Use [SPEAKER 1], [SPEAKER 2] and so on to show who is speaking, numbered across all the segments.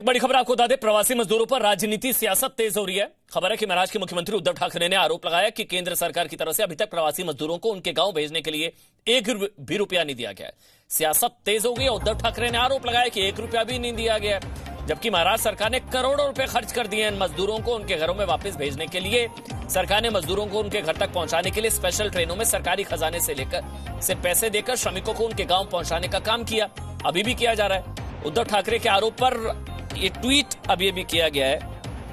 [SPEAKER 1] बड़ी खबर आपको बता दें, प्रवासी मजदूरों पर राजनीति सियासत तेज हो रही है। खबर है कि महाराष्ट्र के मुख्यमंत्री उद्धव ठाकरे ने आरोप लगाया कि केंद्र सरकार की तरफ से अभी तक प्रवासी मजदूरों को उनके गांव भेजने के लिए एक भी रुपया नहीं दिया गया है। सियासत तेज हो गई है। उद्धव ठाकरे ने आरोप लगाया कि 1 रुपया भी नहीं दिया गया है, जबकि महाराष्ट्र सरकार ने करोड़ों रुपए खर्च कर दिए हैं मजदूरों को उनके घरों में वापस भेजने के लिए। सरकार ने मजदूरों को उनके घर तक पहुंचाने के लिए स्पेशल ट्रेनों में सरकारी खजाने से पैसे देकर श्रमिकों को उनके गांव पहुंचाने का काम किया, अभी भी किया जा रहा है। उद्धव ठाकरे के आरोप पर ये ट्वीट अभी किया गया है।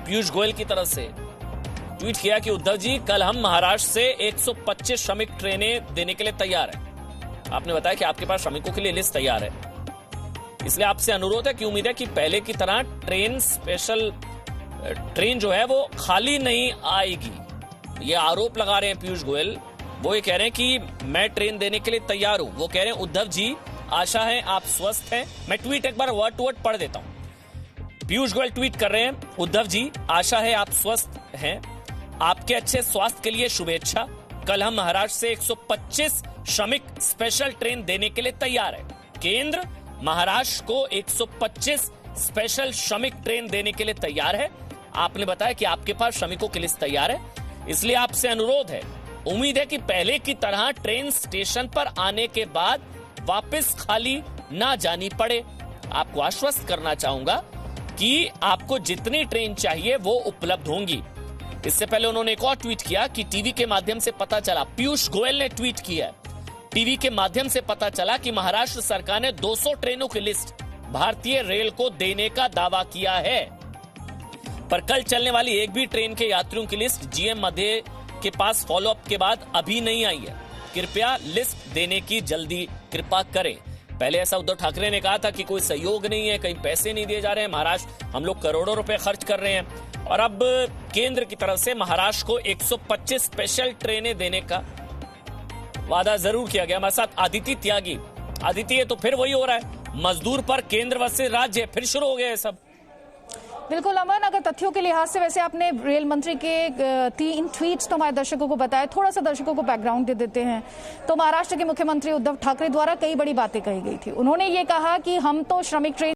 [SPEAKER 1] पीयूष गोयल की तरफ से ट्वीट किया कि उद्धव जी, कल हम महाराष्ट्र से 125 श्रमिक ट्रेनें देने के लिए तैयार हैं। आपने बताया कि आपके पास श्रमिकों के लिए लिस्ट तैयार है, इसलिए आपसे अनुरोध है कि उम्मीद है कि पहले की तरह ट्रेन जो है वो खाली नहीं आएगी। ये आरोप लगा रहे हैं पीयूष गोयल। वो ये कह रहे हैं कि मैं ट्रेन देने के लिए तैयार हूं। वो कह रहे हैं, उद्धव जी, आशा है आप स्वस्थ हैं। मैं ट्वीट एक बार वर्ड टू वर्ड पढ़ देता हूं। पीयूष गोयल ट्वीट कर रहे हैं, उद्धव जी, आशा है आप स्वस्थ हैं। आपके अच्छे स्वास्थ्य के लिए शुभेच्छा। कल हम महाराष्ट्र से 125 श्रमिक स्पेशल ट्रेन देने के लिए तैयार है। केंद्र महाराष्ट्र को 125 स्पेशल श्रमिक ट्रेन देने के लिए तैयार है। आपने बताया कि आपके पास श्रमिकों की लिस्ट तैयार है, इसलिए आपसे अनुरोध है, उम्मीद है कि पहले की तरह ट्रेन स्टेशन पर आने के बाद वापस खाली ना जानी पड़े। आपको आश्वस्त करना चाहूंगा कि आपको जितनी ट्रेन चाहिए वो उपलब्ध होंगी। इससे पहले उन्होंने एक और ट्वीट किया कि टीवी के माध्यम से पता चला, पीयूष गोयल ने ट्वीट किया, टीवी के माध्यम से पता चला कि महाराष्ट्र सरकार ने 200 ट्रेनों की लिस्ट भारतीय रेल को देने का दावा किया है, पर कल चलने वाली एक भी ट्रेन के यात्रियों की लिस्ट जीएम मध्य के पास फॉलोअप के बाद अभी नहीं आई है। कृपया लिस्ट देने की जल्दी कृपा करें। पहले ऐसा उद्धव ठाकरे ने कहा था कि कोई सहयोग नहीं है, कहीं पैसे नहीं दिए जा रहे हैं, महाराष्ट्र हम लोग करोड़ों रुपए खर्च कर रहे हैं। और अब केंद्र की तरफ से महाराष्ट्र को 125 स्पेशल ट्रेनें देने का वादा जरूर किया गया। हमारे साथ आदित्य त्यागी। आदित्य, ये तो फिर वही हो रहा है, मजदूर पर केंद्र वर्सेस राज्य, फिर शुरू हो गया है सब।
[SPEAKER 2] बिल्कुल अमन, अगर तथ्यों के लिहाज से वैसे आपने रेल मंत्री के 3 ट्वीट्स तो हमारे दर्शकों को बताया, थोड़ा सा दर्शकों को बैकग्राउंड दे देते हैं। तो महाराष्ट्र के मुख्यमंत्री उद्धव ठाकरे द्वारा कई बड़ी बातें कही गई थी। उन्होंने ये कहा कि हम तो श्रमिक ट्रेन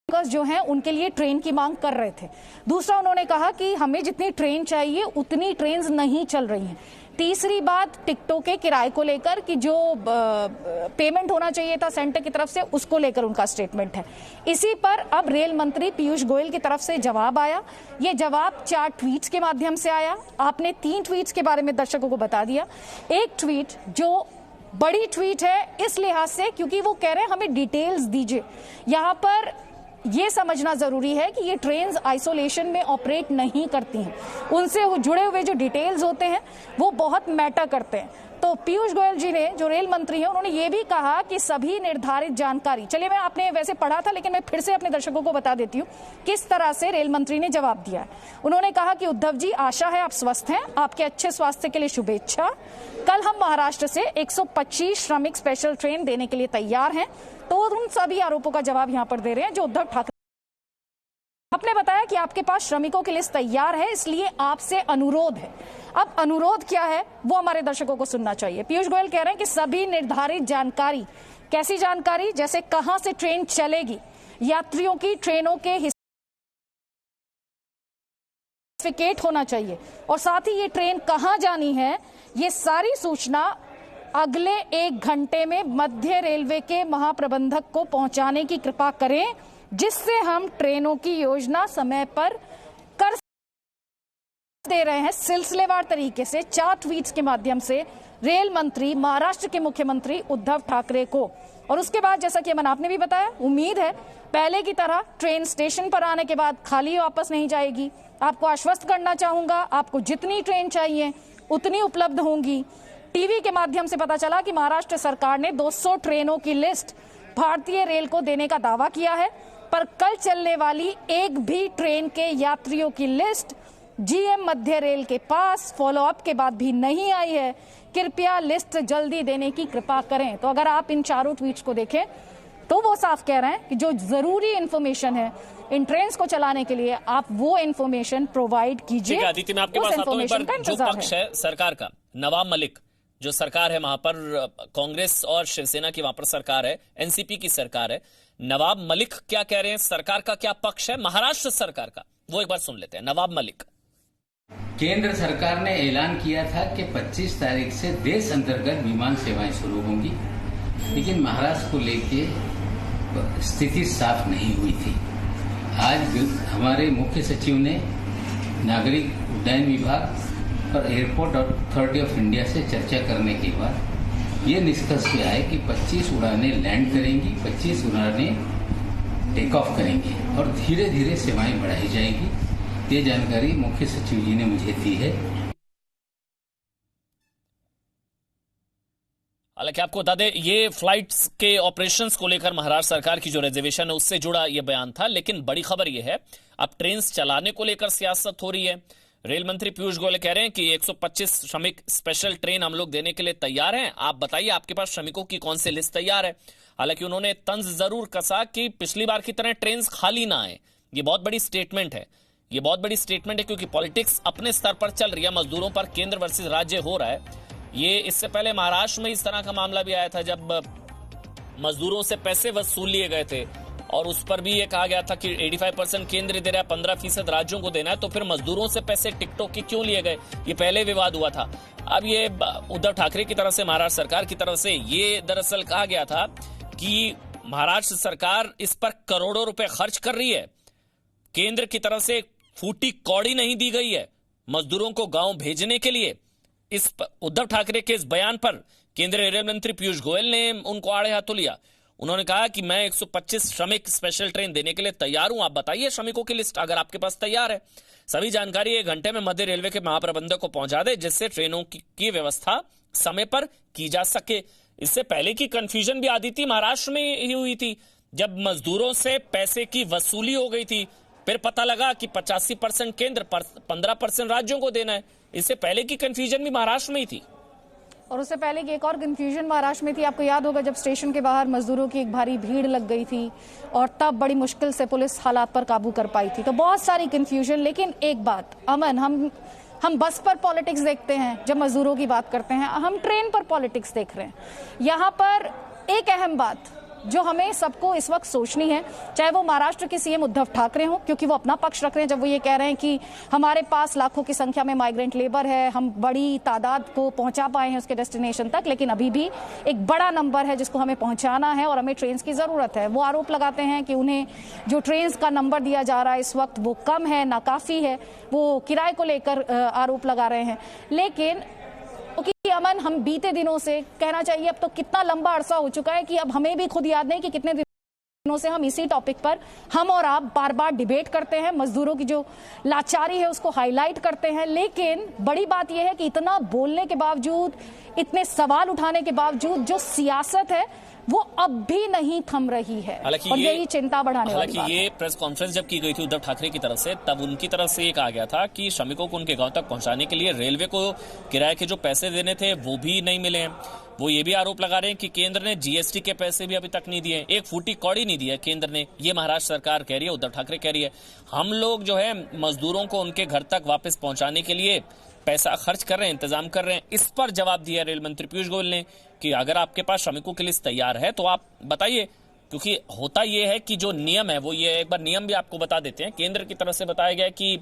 [SPEAKER 2] जो हैं उनके लिए ट्रेन की मांग कर रहे थे। दूसरा, उन्होंने कहा कि हमें जितनी ट्रेन चाहिए उतनी ट्रेन नहीं चल रही हैं। तीसरी बात, टिकटों के किराए को लेकर कि जो पेमेंट होना चाहिए था सेंटर की तरफ से, उसको लेकर उनका स्टेटमेंट है। इसी पर अब रेल मंत्री पीयूष गोयल की तरफ से जवाब आया। ये जवाब 4 ट्वीट्स के माध्यम से आया। आपने 3 ट्वीट्स के बारे में दर्शकों को बता दिया। एक ट्वीट जो बड़ी ट्वीट है इस लिहाज से क्योंकि वो कह रहे हैं हमें डिटेल्स दीजिए। यहाँ पर ये समझना जरूरी है कि ये ट्रेन्स आइसोलेशन में ऑपरेट नहीं करती हैं, उनसे जुड़े हुए जो डिटेल्स होते हैं वो बहुत मैटर करते हैं। तो पीयूष गोयल जी ने, जो रेल मंत्री हैं, उन्होंने ये भी कहा कि सभी निर्धारित जानकारी, चलिए मैं आपने वैसे पढ़ा था लेकिन मैं फिर से अपने दर्शकों को बता देती हूँ किस तरह से रेल मंत्री ने जवाब दिया है। उन्होंने कहा कि उद्धव जी, आशा है आप स्वस्थ हैं। आपके अच्छे स्वास्थ्य के लिए शुभेच्छा। कल हम महाराष्ट्र से 125 श्रमिक स्पेशल ट्रेन देने के लिए तैयार हैं। तो उन सभी आरोपों का जवाब यहां पर दे रहे हैं जो उद्धव ठाकरे। आपने बताया कि आपके पास श्रमिकों की लिस्ट तैयार है, इसलिए आपसे अनुरोध है। अब अनुरोध क्या है वो हमारे दर्शकों को सुनना चाहिए। पीयूष गोयल कह रहे हैं कि सभी निर्धारित जानकारी, कैसी जानकारी, जैसे कहां से ट्रेन चलेगी, यात्रियों की ट्रेनों के सर्टिफिकेट होना चाहिए, और साथ ही ये ट्रेन कहां जानी है, ये सारी सूचना अगले 1 घंटे में मध्य रेलवे के महाप्रबंधक को पहुंचाने की कृपा करें, जिससे हम ट्रेनों की योजना समय पर कर दे रहे हैं। सिलसिलेवार तरीके से 4 ट्वीट्स के माध्यम से रेल मंत्री महाराष्ट्र के मुख्यमंत्री उद्धव ठाकरे को। और उसके बाद जैसा कि अमन आपने भी बताया, उम्मीद है पहले की तरह ट्रेन स्टेशन पर आने के बाद खाली वापस नहीं जाएगी। आपको आश्वस्त करना चाहूंगा, आपको जितनी ट्रेन चाहिए उतनी उपलब्ध होंगी। टीवी के माध्यम से पता चला कि महाराष्ट्र सरकार ने 200 ट्रेनों की लिस्ट भारतीय रेल को देने का दावा किया है, पर कल चलने वाली एक भी ट्रेन के यात्रियों की लिस्ट जीएम मध्य रेल के पास फॉलोअप के बाद भी नहीं आई है। कृपया लिस्ट जल्दी देने की कृपा करें। तो अगर आप इन 4 ट्वीट्स को देखें तो वो साफ कह रहे हैं कि जो जरूरी इंफॉर्मेशन है इन ट्रेन्स को चलाने के लिए, आप वो इंफॉर्मेशन प्रोवाइड कीजिए।
[SPEAKER 1] आदित्य, मैं आपके पास आता हूं। जो पक्ष है सरकार का, नवाब मलिक जो सरकार है वहां पर, कांग्रेस और शिवसेना की वहां पर सरकार है, एनसीपी की सरकार है, नवाब मलिक क्या कह रहे हैं, सरकार का क्या पक्ष है, महाराष्ट्र सरकार का, वो एक बार सुन लेते हैं। नवाब मलिक।
[SPEAKER 3] केंद्र सरकार ने ऐलान किया था कि 25 तारीख से देश अंतर्गत विमान सेवाएं शुरू होंगी, लेकिन महाराष्ट्र को लेके स्थिति साफ नहीं हुई थी। आज हमारे मुख्य सचिव ने नागरिक उड्डयन विभाग और एयरपोर्ट अथॉरिटी ऑफ इंडिया से चर्चा करने के बाद ये निष्कर्ष किया है कि 25 उड़ानें लैंड करेंगी, 25 उड़ानें टेक ऑफ करेंगी और धीरे धीरे सेवाएं बढ़ाई जाएगी। ये जानकारी मुख्य सचिव जी ने मुझे दी है।
[SPEAKER 1] हालांकि आपको बता दें, ये फ्लाइट्स के ऑपरेशंस को लेकर महाराष्ट्र सरकार की जो रिजर्वेशन है उससे जुड़ा ये बयान था। लेकिन बड़ी खबर ये है, अब ट्रेन चलाने को लेकर सियासत हो रही है। रेल मंत्री पीयूष गोयल कह रहे हैं कि 125 श्रमिक स्पेशल ट्रेन हम लोग देने के लिए तैयार हैं। आप बताइए आपके पास श्रमिकों की कौन सी लिस्ट तैयार है। हालांकि उन्होंने तंज जरूर कसा कि पिछली बार की तरह ट्रेन खाली ना आए। ये बहुत बड़ी स्टेटमेंट है, ये बहुत बड़ी स्टेटमेंट है, क्योंकि पॉलिटिक्स अपने स्तर पर चल रही है, मजदूरों पर केंद्र वर्सेस राज्य हो रहा है। ये इससे पहले महाराष्ट्र में इस तरह का मामला भी आया था, जब मजदूरों से पैसे वसूल लिए गए थे और उस पर भी ये कहा गया था कि 85% केंद्र दे रहा है, 15% राज्यों को देना है, तो फिर मजदूरों से पैसे टिकटॉक के क्यों लिए गए, ये पहले विवाद हुआ था। अब ये उद्धव ठाकरे की तरफ से, महाराष्ट्र सरकार की तरफ से ये दरअसल कहा गया था कि महाराष्ट्र सरकार इस पर करोड़ों रुपए खर्च कर रही है, केंद्र की तरफ से फूटी कौड़ी नहीं दी गई है मजदूरों को गांव भेजने के लिए। इस उद्धव ठाकरे के इस बयान पर केंद्रीय रेल मंत्री पीयूष गोयल ने उनको आड़े हाथों लिया। उन्होंने कहा कि मैं 125 श्रमिक स्पेशल ट्रेन देने के लिए तैयार हूं, आप बताइए श्रमिकों की लिस्ट अगर आपके पास तैयार है। सभी जानकारी 1 घंटे में मध्य रेलवे के महाप्रबंधक को पहुंचा दे, जिससे ट्रेनों की व्यवस्था समय पर की जा सके। इससे पहले की कंफ्यूजन भी आदित्य महाराष्ट्र में ही हुई थी, जब मजदूरों से पैसे की वसूली हो गई थी, फिर पता लगा कि 85% केंद्र पर 15% राज्यों को देना है। इससे पहले की कंफ्यूजन भी महाराष्ट्र में ही थी।
[SPEAKER 2] और उससे पहले की एक और कंफ्यूजन महाराष्ट्र में थी, आपको याद होगा, जब स्टेशन के बाहर मजदूरों की एक भारी भीड़ लग गई थी और तब बड़ी मुश्किल से पुलिस हालात पर काबू कर पाई थी। तो बहुत सारी कंफ्यूजन। लेकिन एक बात अमन, हम बस पर पॉलिटिक्स देखते हैं जब मजदूरों की बात करते हैं, हम ट्रेन पर पॉलिटिक्स देख रहे हैं। यहाँ पर एक अहम बात जो हमें सबको इस वक्त सोचनी है, चाहे वो महाराष्ट्र के सीएम उद्धव ठाकरे हो, क्योंकि वो अपना पक्ष रख रहे हैं जब वो ये कह रहे हैं कि हमारे पास लाखों की संख्या में माइग्रेंट लेबर है, हम बड़ी तादाद को पहुंचा पाए हैं उसके डेस्टिनेशन तक, लेकिन अभी भी एक बड़ा नंबर है जिसको हमें पहुंचाना है और हमें ट्रेन की जरूरत है। वो आरोप लगाते हैं कि उन्हें जो ट्रेन का नंबर दिया जा रहा है इस वक्त वो कम है, नाकाफी है, वो किराए को लेकर आरोप लगा रहे हैं। लेकिन कि अमन, हम बीते दिनों से, कहना चाहिए अब तो कितना लंबा अरसा हो चुका है कि अब हमें भी खुद याद नहीं कि कितने दिनों से हम इसी टॉपिक पर हम और आप बार बार डिबेट करते हैं, मजदूरों की जो लाचारी है उसको हाईलाइट करते हैं। लेकिन बड़ी बात यह है कि इतना बोलने के बावजूद, इतने सवाल उठाने के बावजूद जो सियासत है वो अब भी नहीं थम रही है और यही चिंता बढ़ाने वाली बात है।
[SPEAKER 1] हालांकि ये प्रेस कॉन्फ्रेंस जब की गई थी उद्धव ठाकरे की तरफ से, तब उनकी तरफ से ये कहा गया था कि श्रमिकों को उनके गांव तक पहुंचाने के लिए रेलवे को किराए के जो पैसे देने थे वो भी नहीं मिले हैं। वो ये भी आरोप लगा रहे हैं कि केंद्र ने जीएसटी के पैसे भी अभी तक नहीं दिए, एक फूटी कौड़ी नहीं दी है केंद्र ने। ये महाराष्ट्र सरकार कह रही है, उद्धव ठाकरे कह रही है, हम लोग जो है मजदूरों को उनके घर तक वापस पहुंचाने के लिए पैसा खर्च कर रहे हैं, इंतजाम कर रहे हैं। इस पर जवाब दिया रेल मंत्री पीयूष गोयल ने कि अगर आपके पास श्रमिकों की लिस्ट तैयार है तो आप बताइए, क्योंकि होता यह है कि जो नियम है वो ये, एक बार नियम भी आपको बता देते हैं। केंद्र की तरफ से बताया गया कि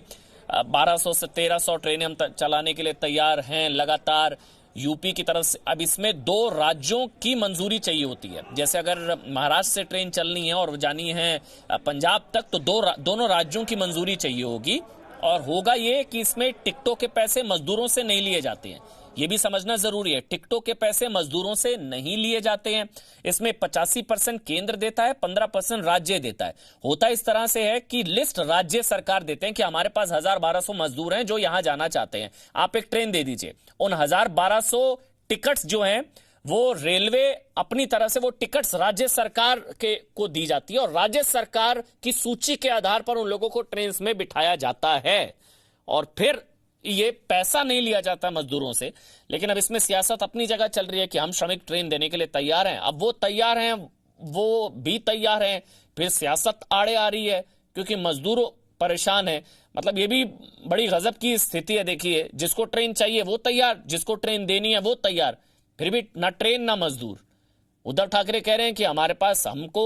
[SPEAKER 1] 1200 से 1300 ट्रेनें हम चलाने के लिए तैयार हैं लगातार। यूपी की तरफ से अब इसमें 2 राज्यों की मंजूरी चाहिए होती है। जैसे अगर महाराष्ट्र से ट्रेन चलनी है और जानी है पंजाब तक, तो दोनों राज्यों की मंजूरी चाहिए होगी। और होगा ये कि इसमें टिकटों के पैसे मजदूरों से नहीं लिए जाते हैं, ये भी समझना जरूरी है। टिकटों के पैसे मजदूरों से नहीं लिए जाते हैं। इसमें 85% केंद्र देता है, 15% राज्य देता है। होता इस तरह से है कि लिस्ट राज्य सरकार देते हैं कि हमारे पास 1000-1200 मजदूर हैं जो यहां जाना चाहते हैं, आप एक ट्रेन दे दीजिए। उन 1000-1200 टिकट्स जो हैं वो रेलवे अपनी तरह से वो टिकट्स राज्य सरकार को दी जाती है और राज्य सरकार की सूची के आधार पर उन लोगों को ट्रेन में बिठाया जाता है और फिर ये पैसा नहीं लिया जाता मजदूरों से। लेकिन अब इसमें सियासत अपनी जगह चल रही है कि हम श्रमिक ट्रेन देने के लिए तैयार हैं। अब वो तैयार हैं, वो भी तैयार हैं, फिर सियासत आड़े आ रही है क्योंकि मजदूर परेशान है। मतलब ये भी बड़ी गजब की स्थिति है। देखिए, जिसको ट्रेन चाहिए वो तैयार, जिसको ट्रेन देनी है वो तैयार, फिर भी ना ट्रेन ना मजदूर। उद्धव ठाकरे कह रहे हैं कि हमारे पास, हमको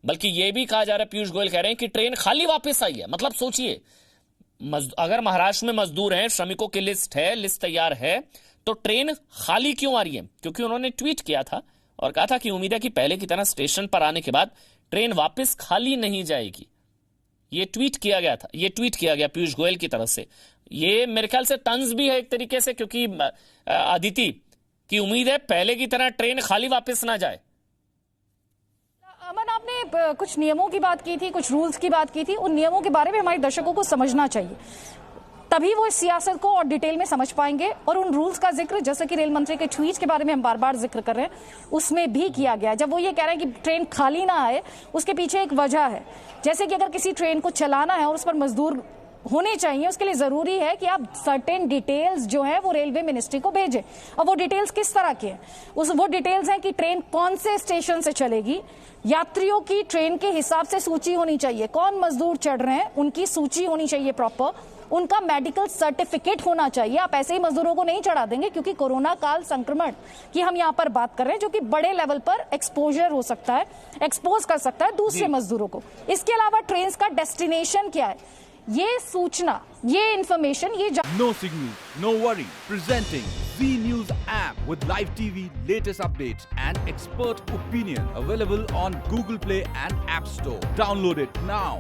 [SPEAKER 1] बल्कि ये भी कहा जा रहा है, पीयूष गोयल कह रहे हैं कि ट्रेन खाली वापस आई है। मतलब सोचिए, अगर महाराष्ट्र में मजदूर हैं, श्रमिकों की लिस्ट है, लिस्ट तैयार है, तो ट्रेन खाली क्यों आ रही है? क्योंकि उन्होंने ट्वीट किया था और कहा था कि उम्मीद है कि पहले की तरह स्टेशन पर आने के बाद ट्रेन वापस खाली नहीं जाएगी। ये ट्वीट किया गया था, ये ट्वीट किया गया पीयूष गोयल की तरफ से। ये मेरे ख्याल से तंज भी है एक तरीके से, क्योंकि अदिति की उम्मीद है पहले की तरह ट्रेन खाली वापस ना जाए।
[SPEAKER 2] अमन, आपने कुछ नियमों की बात की थी, कुछ रूल्स की बात की थी। उन नियमों के बारे में हमारे दर्शकों को समझना चाहिए, तभी वो इस सियासत को और डिटेल में समझ पाएंगे। और उन रूल्स का जिक्र, जैसे कि रेल मंत्री के ट्वीट के बारे में हम बार बार जिक्र कर रहे हैं, उसमें भी किया गया। जब वो ये कह रहे हैं कि ट्रेन खाली ना आए, उसके पीछे एक वजह है। जैसे कि अगर किसी ट्रेन को चलाना है और उस पर मजदूर होने चाहिए, उसके लिए जरूरी है कि आप सर्टेन डिटेल्स जो है वो रेलवे मिनिस्ट्री को भेजें। और वो डिटेल्स किस तरह की है? वो डिटेल्स हैं कि ट्रेन कौन से स्टेशन से चलेगी, यात्रियों की ट्रेन के हिसाब से सूची होनी चाहिए, कौन मजदूर चढ़ रहे हैं उनकी सूची होनी चाहिए प्रॉपर, उनका मेडिकल सर्टिफिकेट होना चाहिए। आप ऐसे ही मजदूरों को नहीं चढ़ा देंगे, क्योंकि कोरोना काल संक्रमण की हम यहाँ पर बात कर रहे हैं, जो कि बड़े लेवल पर एक्सपोजर हो सकता है, एक्सपोज कर सकता है दूसरे मजदूरों को। इसके अलावा ट्रेन का डेस्टिनेशन क्या है, ये सूचना, ये इंफॉर्मेशन, ये
[SPEAKER 4] No signal, no worry. Presenting Z News app with live TV, latest updates and expert opinion. Available on Google Play and App Store. Download it now.